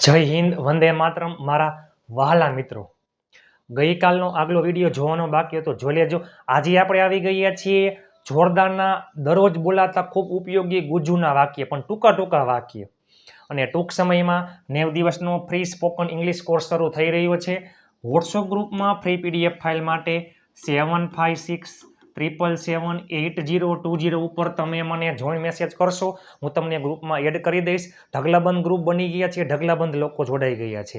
જય હિન્દ, વંદે માતરમ. મારા વહાલા મિત્રો, ગઈકાલનો આગલો વિડીયો જોવાનો બાકી હતો, જોઈ લેજો. આજે આપણે આવી ગયા છીએ જોરદારના દરરોજ બોલાતા ખૂબ ઉપયોગી ગુજુના વાક્ય, પણ ટૂંકા ટૂંકા વાક્ય. અને ટૂંક સમયમાં 90 દિવસનો ફ્રી સ્પોકન ઇંગ્લિશ કોર્સ શરૂ થઈ રહ્યો છે. વોટ્સઅપ ગ્રુપમાં ફ્રી પીડીએફ ફાઇલ માટે 7563778020 ઉપર તમે મને જોઈન મેસેજ કરશો, હું તમને ગ્રુપમાં એડ કરી દઈશ. ઢગલાબંધ ગ્રુપ બની ગયા છે, ઢગલાબંધ લોકો જોડાઈ ગયા છે.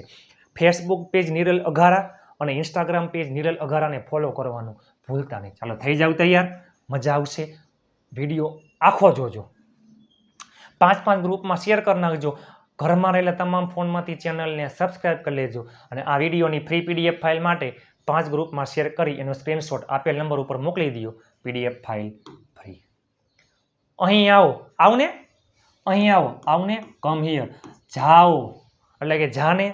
ફેસબુક પેજ નિરલ અઘારા અને ઇન્સ્ટાગ્રામ પેજ નિરલ અઘારાને ફોલો કરવાનું ભૂલતા નહીં. ચાલો થઈ જાવ તૈયાર, મજા આવશે. વિડીયો આખો જોજો, 5 ગ્રુપમાં શેર કરી નાખજો. ઘરમાં રહેલા તમામ ફોનમાંથી ચેનલને સબસ્ક્રાઇબ કરી લેજો. અને આ વિડીયોની ફ્રી પીડીએફ ફાઇલ માટે 5 ગ્રુપમાં શેર કરી એનો સ્ક્રીનશોટ આપેલ નંબર ઉપર મોકલી દો. PDF file free. અહીં આવો, આવને, અહીં આવો, આવને, કમ હિયર. જાઓ એટલે કે જાને,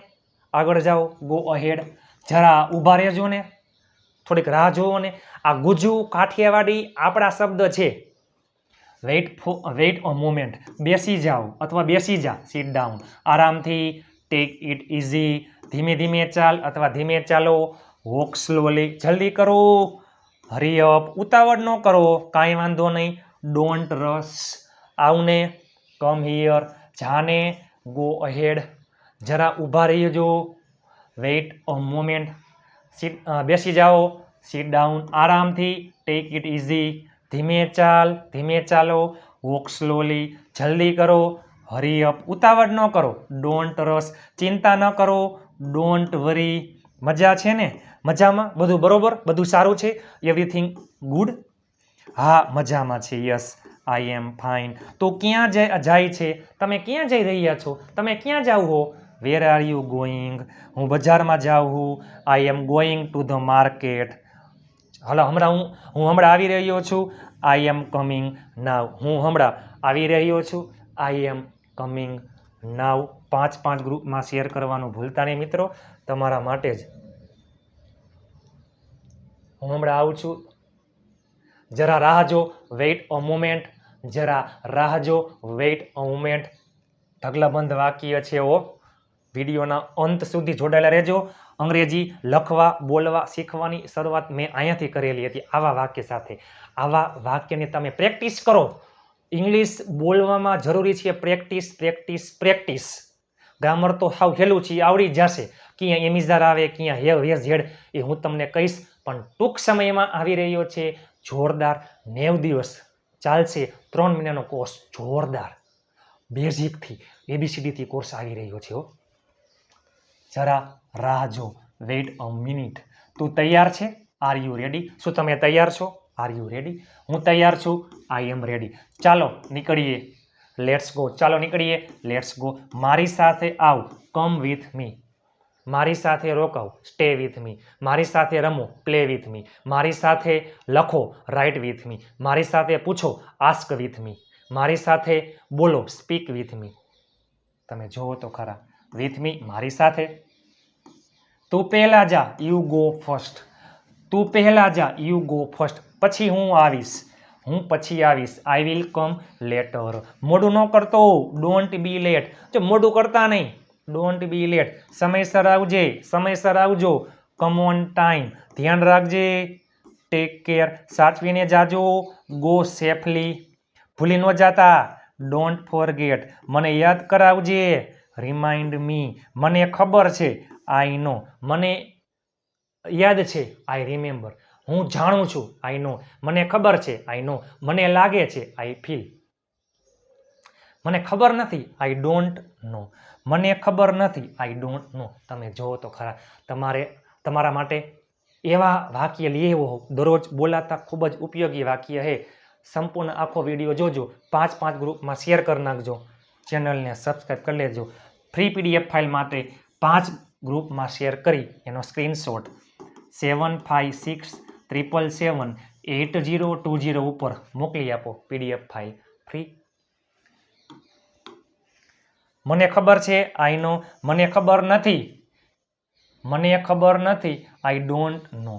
આગળ જાઓ, ગો અહેડ. જરા ઊભા રહેજો ને, થોડીક રાહ જોવો ને. આ ગુજુ કાઠિયાવાડી આપણા શબ્દ છે. વેઇટ અ મોમેન્ટ, બેસી જાઓ અથવા બેસી જા, સીટ ડાઉન. આરામથી, ટેક ઇટ ઇઝી, ધીમે ધીમે ચાલ અથવા ધીમે ચાલો. વોક સ્લોલી, જલ્દી કરો. હરી અપ, ઉતાવળ ન કરો, કાંઈ વાંધો નહીં. ડોન્ટ રશ, આવને, કમ હિયર. જાને, ગો અહેડ. જરા ઊભા રહેજો, વેઇટ અ મોમેન્ટ. બેસી જાઓ, સીટ ડાઉન. આરામથી, ટેક ઇટ ઇઝી, ધીમે ચાલ, ધીમે ચાલો. વોક સ્લોલી, જલ્દી કરો. હરી અપ, ઉતાવળ ન કરો. ડોન્ટ રશ, ચિંતા ન કરો. Don't worry. મજા છે ને? મજામાં? બધું બરોબર? બધું સારું છે? Everything good? હા, મજામાં છે. Yes, I am fine. તો ક્યાં જાય છે? તમે ક્યાં જઈ રહ્યા છો? તમે ક્યાં જાવ હો? Where are you going? હું બજારમાં જાઉં છું. I am going to the market. હાલો, હું હમણાં આવી રહ્યો છું. I am coming now. હું હમણાં આવી રહ્યો છું. આઈ એમ કમિંગ નાવ. 5 ગ્રુપમાં શેર કરવાનું ભૂલતા નહીં મિત્રો, તમારા માટે જ. હું હમણાં આવું છું. જરા રાહ જો, વેઇટ અ મોમેન્ટ. જરા રાહ જો, વેઇટ અ મોમેન્ટ. ઢગલાબંધ વાક્ય છે ઓ. વિડીયોના અંત સુધી જોડાયેલા રહેજો. અંગ્રેજી લખવા બોલવા શીખવાની શરૂઆત મેં અહીંયાથી કરેલી હતી, આવા વાક્ય સાથે. આવા વાક્યની તમે પ્રેક્ટિસ કરો. ઇંગ્લિશ બોલવામાં જરૂરી છે પ્રેક્ટિસ, પ્રેક્ટિસ, પ્રેક્ટિસ. ગ્રામર તો હાવ હેલું છે, આવડી જશે. ક્યાં એમિઝાર આવે, ક્યાં હેવ, હેઝ, હેડ, એ હું તમને કહીશ. પણ ટૂંક સમયમાં આવી રહ્યો છે જોરદાર 90 દિવસ ચાલશે 3 મહિનાનો કોર્સ. જોરદાર બેઝિકથી એબીસીડીથી કોર્સ આવી રહ્યો છે. જરા રાહ જો, વેઇટ અ મિનિટ. તું તૈયાર છે? Are you ready? શું તમે તૈયાર છો? Are you ready? હું તૈયાર છું. I M ready. ચાલો નીકળીએ. Let's go. ચાલો નીકળીએ. Let's go. મારી સાથે આવ, કમ વિથ મી. મારી સાથે રોકાવ, સ્ટે વિથ મી. મારી સાથે રમો, પ્લે વિથ મી. મારી સાથે લખો, રાઇટ વિથ મી. મારી સાથે પૂછો, આસ્ક વિથ મી. મારી સાથે બોલો, સ્પીક વિથ મી. તમે જોવો તો ખરા, વિથ મી, મારી સાથે. તું પહેલા જા, યુ ગો ફર્સ્ટ. તું પહેલા જા, યુ ગો ફર્સ્ટ. પછી હું આવીશ. હું પછી આવીશ. I will come later. મોડું ન કરતો, ડોન્ટ બી લેટ. જો મોડું કરતા નહીં, ડોન્ટ બી લેટ. સમયસર આવજે, સમયસર આવજો. Come on time. ધ્યાન રાખજે. Take care. સાચવીને જાજો. Go safely. ભૂલી ન જાતા. Don't forget. મને યાદ કરાવજે. રિમાઇન્ડ મી. મને ખબર છે, આઈ નો. મને યાદ છે, આઈ રિમેમ્બર. હું જાણું છું, આઈ નો. મને ખબર છે, આઈ નો. મને લાગે છે, આઈ ફીલ. મને ખબર નથી, આઈ ડોન્ટ નો. મને ખબર નથી, આઈ ડોન્ટ નો. તમે જોવો તો ખરા, તમારા માટે એવા વાક્ય લઈ આવ્યો દરરોજ બોલાતા ખૂબ જ ઉપયોગી વાક્ય છે. સંપૂર્ણ આખો વિડીયો જોજો. 5 ગ્રુપમાં શેર કરી નાખજો. ચેનલને સબસ્ક્રાઈબ કરી લેજો. ફ્રી પીડીએફ ફાઇલ માટે 5 ગ્રુપમાં શેર કરી એનો સ્ક્રીનશોટ 7563778020 ઉપર મોકલી આપો. PDF file free. મને ખબર છે, આઈ નો. મને ખબર નથી, મને ખબર નથી, આઈ ડોન્ટ નો.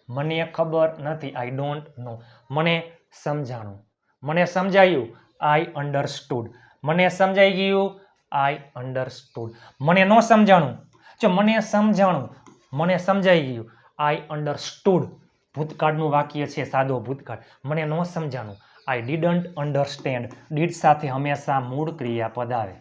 મને ખબર નથી, આઈ ડોન્ટ નો. મને સમજાણું, મને સમજાયું, આઈ અન્ડરસ્ટુડ. મને સમજાઈ ગયું, આઈ અન્ડરસ્ટુડ. મને ન સમજાણું, જો મને સમજાણું, મને સમજાઈ ગયું. આઈ અન્ડરસ્ટુડ ભૂતકાળનું વાક્ય છે, સાદો ભૂતકાળ. મને ન સમજાણું, આઈ ડીડન્ટ અન્ડરસ્ટેન્ડ. ડીડ સાથે હંમેશા મૂળ ક્રિયાપદ આવે.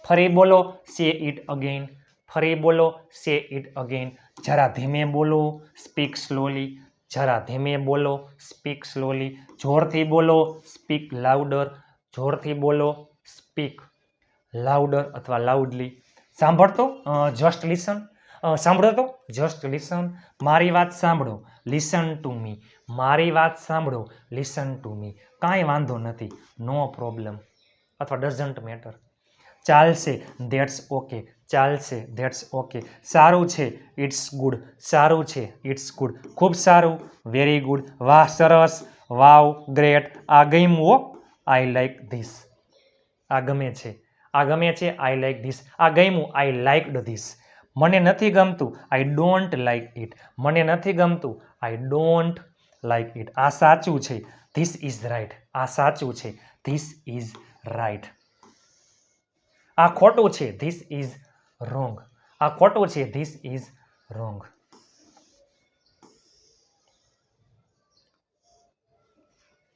ફરી બોલો, સે ઇટ અગેન. ફરી બોલો, સે ઇટ અગેન. જરા ધીમે બોલો, સ્પીક સ્લોલી. જરા ધીમે બોલો, સ્પીક સ્લોલી. જોરથી બોલો, સ્પીક લાઉડર. જોરથી બોલો, સ્પીક લાઉડર અથવા લાઉડલી. સાંભળતો, જસ્ટ લિસન. સાંભળો તો, જસ્ટ લિસન. મારી વાત સાંભળો, લિસન ટુ મી. મારી વાત સાંભળો, લિસન ટુ મી. કાંઈ વાંધો નથી, નો પ્રોબ્લેમ અથવા ડઝન્ટ મેટર. ચાલશે, ધેટ્સ ઓકે. ચાલશે, ધેટ્સ ઓકે. સારું છે, ઇટ્સ ગુડ. સારું છે, ઇટ્સ ગુડ. ખૂબ સારું, વેરી ગુડ. વાહ, સરસ, વાવ, ગ્રેટ. આ ગમ્યું હો, આઈ લાઈક ધીસ. આ ગમે છે, આ ગમે છે, આઈ લાઈક ધીસ. આ ગમ્યું, આઈ લાઈકડ ધીસ. મને નથી ગમતું, આઈ ડોન્ટ લાઈક ઇટ. મને નથી ગમતું, આઈ ડોન્ટ લાઈક ઇટ. આ સાચું છે, ધીસ ઇઝ રાઈટ. આ સાચું છે, ધીસ ઇઝ રાઈટ. આ ખોટું છે, ધીસ ઇઝ રોંગ. આ ખોટું છે, ધીસ ઇઝ રોંગ.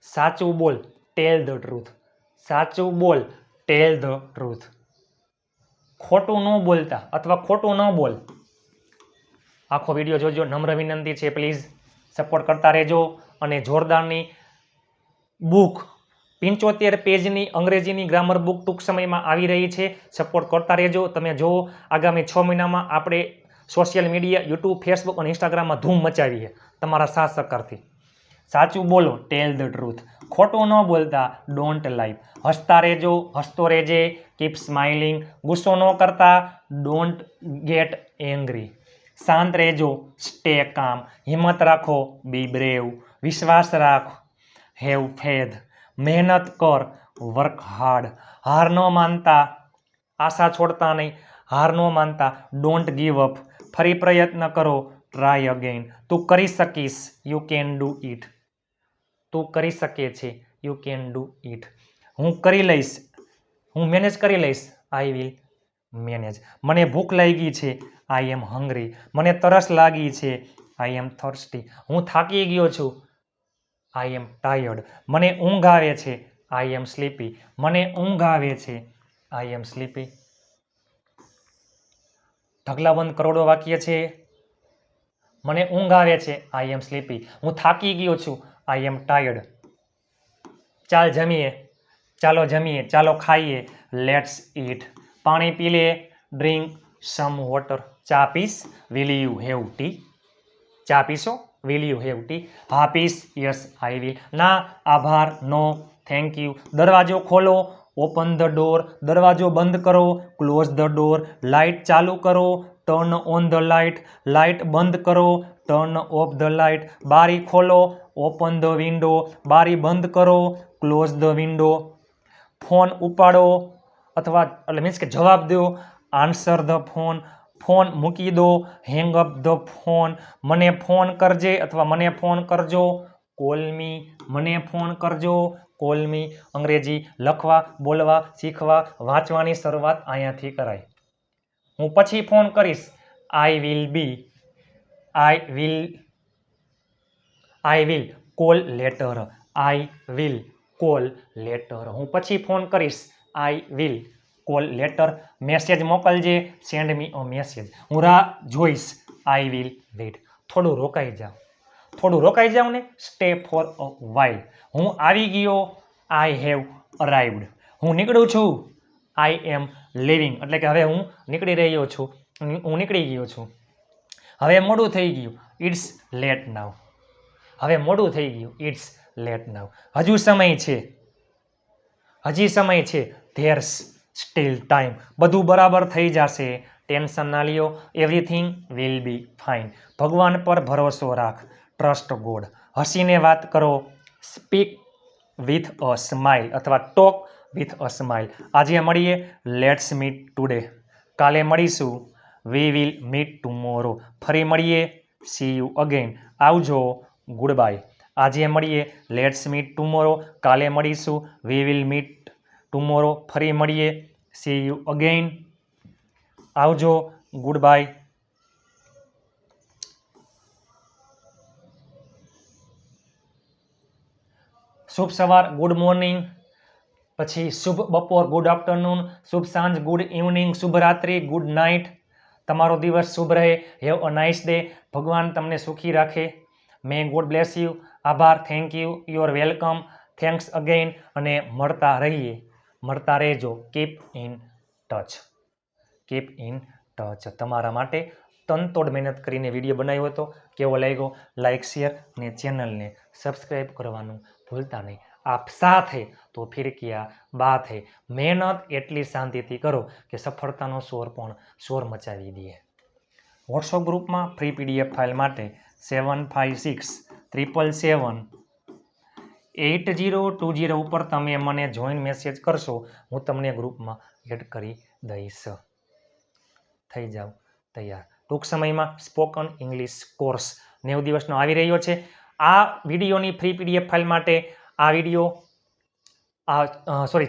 સાચું બોલ, ટેલ ધ ટ્રુથ. સાચું બોલ, ટેલ ધ ટ્રુથ. ખોટું ન બોલતા અથવા ખોટું ન બોલ. આખો વિડીયો જોજો, નમ્ર વિનંતી છે, પ્લીઝ સપોર્ટ કરતા રહેજો. અને જોરદારની બુક 75 પેજની અંગ્રેજીની ગ્રામર બુક ટૂંક સમયમાં આવી રહી છે. સપોર્ટ કરતા રહેજો. તમે જુઓ, આગામી 6 મહિનામાં આપણે સોશિયલ મીડિયા, યુટ્યુબ, ફેસબુક અને ઇન્સ્ટાગ્રામમાં ધૂમ મચાવી છે તમારા સાથ સહકારથી. સાચું બોલો, ટેલ ધ ટ્રુથ. ખોટું ન બોલતા, ડોન્ટ લાઈ. હસતા રહેજો, હસતો રહેજે, કીપ સ્માઇલિંગ. ગુસ્સો ન કરતા, ડોન્ટ ગેટ એંગ્રી. શાંત રહેજો, સ્ટે કામ. હિંમત રાખો, બી બ્રેવ. વિશ્વાસ રાખ, હેવ ફેથ. મહેનત કર, વર્ક હાર્ડ. હાર ન માનતા, આશા છોડતા નહીં. હાર ન માનતા, ડોન્ટ ગીવ અપ. ફરી પ્રયત્ન કરો, ટ્રાય અગેન. તું કરી શકીશ, યુ કેન ડુ ઇટ. તું કરી શકે છે, યુ કેન ડુ ઇટ. હું કરી લઈશ, હું મેનેજ કરી લઈશ, આઈ વિલ મેનેજ. મને ભૂખ લાગી છે, આઈ એમ હંગ્રી. મને તરસ લાગી છે, આઈ એમ થર્સ્ટી. હું થાકી ગયો છું, આઈ એમ ટાયર્ડ. મને ઊંઘ આવે છે, આઈ એમ સ્લીપી. મને ઊંઘ આવે છે, આઈ એમ સ્લીપી. ઢગલાબંધ કરોડો વાક્ય છે. મને ઊંઘ આવે છે, આઈ એમ સ્લીપી. હું થાકી ગયો છું, આઈ એમ ટાયર્ડ. ચાલ જમીએ, ચાલો જમીએ, ચાલો ખાઈએ, લેટ્સ ઈટ. પાણી પી લે, ડ્રિંક સમ વોટર. ચા પીસ, વિલ યુ હેવ ટી. ચા પીશો, વિલ યુ હેવ ટી. હા પીસ, યસ આઈ વિલ. ના, આભાર, નો, થેન્ક યુ. દરવાજો ખોલો, ઓપન ધ ડોર. દરવાજો બંધ કરો, ક્લોઝ ધ ડોર. લાઇટ ચાલુ કરો, turn on the light. Light બંધ કરો, ટર્ન ઓફ ધ લાઇટ. બારી ખોલો, ઓપન ધ વિન્ડો. બારી બંધ કરો, ક્લોઝ ધ વિન્ડો. ફોન ઉપાડો અથવા એટલે મીન્સ કે જવાબ દો, આન્સર ધ ફોન. ફોન મૂકી દો, હેંગ અપ ધ ફોન. મને ફોન કરજે અથવા મને ફોન કરજો, કોલ મી. મને ફોન કરજો, કોલ મી. અંગ્રેજી લખવા, બોલવા, શીખવા, વાંચવાની શરૂઆત અહીંયાથી કરાય. હું પછી ફોન કરીશ, I will be. I will call later. I will call later. હું પછી ફોન કરીશ, I will call later. Message મોકલજે, સેન્ડ મી અ મેસેજ. હું રાહ જોઈશ, આઈ વિલ વેઇટ. થોડું રોકાઈ જાઓ, થોડું રોકાઈ જાઓ ને, સ્ટે ફોર અ વાઇલ. હું આવી ગયો, આઈ હેવ અરાઇવ્ડ. હું નીકળું છું, આઈ એમ લિવિંગ. એટલે કે હવે હું નીકળી રહ્યો છું, હું નીકળી ગયો છું. હવે મોડું થઈ ગયું, ઇટ્સ લેટ નાવ. હવે મોડું થઈ ગયું, ઇટ્સ લેટ નાવ. હજુ સમય છે, હજી સમય છે, ધેર્સ સ્ટીલ ટાઈમ. બધું બરાબર થઈ જશે, ટેન્શન ના લ્યો, એવરીથિંગ વિલ બી ફાઇન. ભગવાન પર ભરોસો રાખ, ટ્રસ્ટ ગોડ. હસીને વાત કરો, સ્પીક વિથ અ સ્માઇલ અથવા ટોક વિથ અ સ્માઇલ. આજે મળીએ, લેટ્સ મીટ ટુડે. કાલે મળીશું, વી વિલ મીટ ટુમોરો. ફરી મળીએ, સી યુ અગેન. આવજો, ગુડ બાય. આજે મળીએ, લેટ્સ મીટ ટુમોરો. કાલે મળીશું, વી વિલ મીટ ટુમોરો. ફરી મળીએ, સી યુ અગેઇન. આવજો. Goodbye. શુભ સવાર, ગુડ મોર્નિંગ. પછી શુભ બપોર, ગુડ આફ્ટરનૂન. શુભ સાંજ, ગુડ ઇવનિંગ. શુભ રાત્રિ, ગુડ નાઇટ. તમારો દિવસ શુભ રહે. Have a nice day. ભગવાન તમને સુખી રાખે. May God bless you. આભાર. Thank you. You are welcome. Thanks again. અને મળતા રહીએ, મળતા રહેજો. Keep in touch. Keep in touch. તમારા માટે તનતોડ મહેનત કરીને વિડીયો બનાવ્યો હતો. કેવો લાગ્યો? લાઇક, શેર અને ચેનલને સબસ્ક્રાઈબ કરવાનું ભૂલતા નહીં. આપ સાથ હે તો ફિર ક્યાં બાત હે. મહેનત એટલી શાંતિથી કરો કે સફળતાનો શોર મચાવી દે. વોટ્સઅપ ગ્રુપમાં ફ્રી પીડીએફ ફાઇલ માટે 7567778020 ઉપર તમે મને જોઈન મેસેજ કરશો, હું તમને ગ્રુપમાં એડ કરી દઈશ. થઈ જાવ તૈયાર. ટૂંક સમયમાં સ્પોકન ઇંગ્લિશ કોર્સ 90 દિવસનો આવી રહ્યો છે. આ વિડીયોની ફ્રી પીડીએફ ફાઇલ માટે આ વિડીયો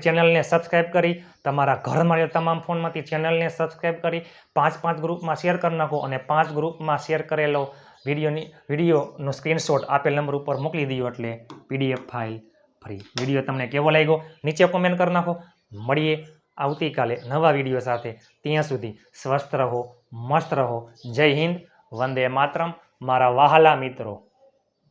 ચેનલને સબસ્ક્રાઈબ કરી તમારા ઘરમાં તમામ ફોનમાંથી ચેનલને સબસ્ક્રાઈબ કરી 5 ગ્રુપમાં શેર કરી નાખો અને 5 ગ્રુપમાં શેર કરેલો વિડીયોનો સ્ક્રીનશોટ આપેલ નંબર ઉપર મોકલી દો એટલે પીડીએફ ફાઇલ ફ્રી. વિડીયો તમને કેવો લાગ્યો નીચે કોમેન્ટ કરી નાખો. મળીએ આવતીકાલે નવા વિડીયો સાથે. ત્યાં સુધી સ્વસ્થ રહો, મસ્ત રહો. જય હિન્દ, વંદે માતરમ. મારા વહાલા મિત્રો.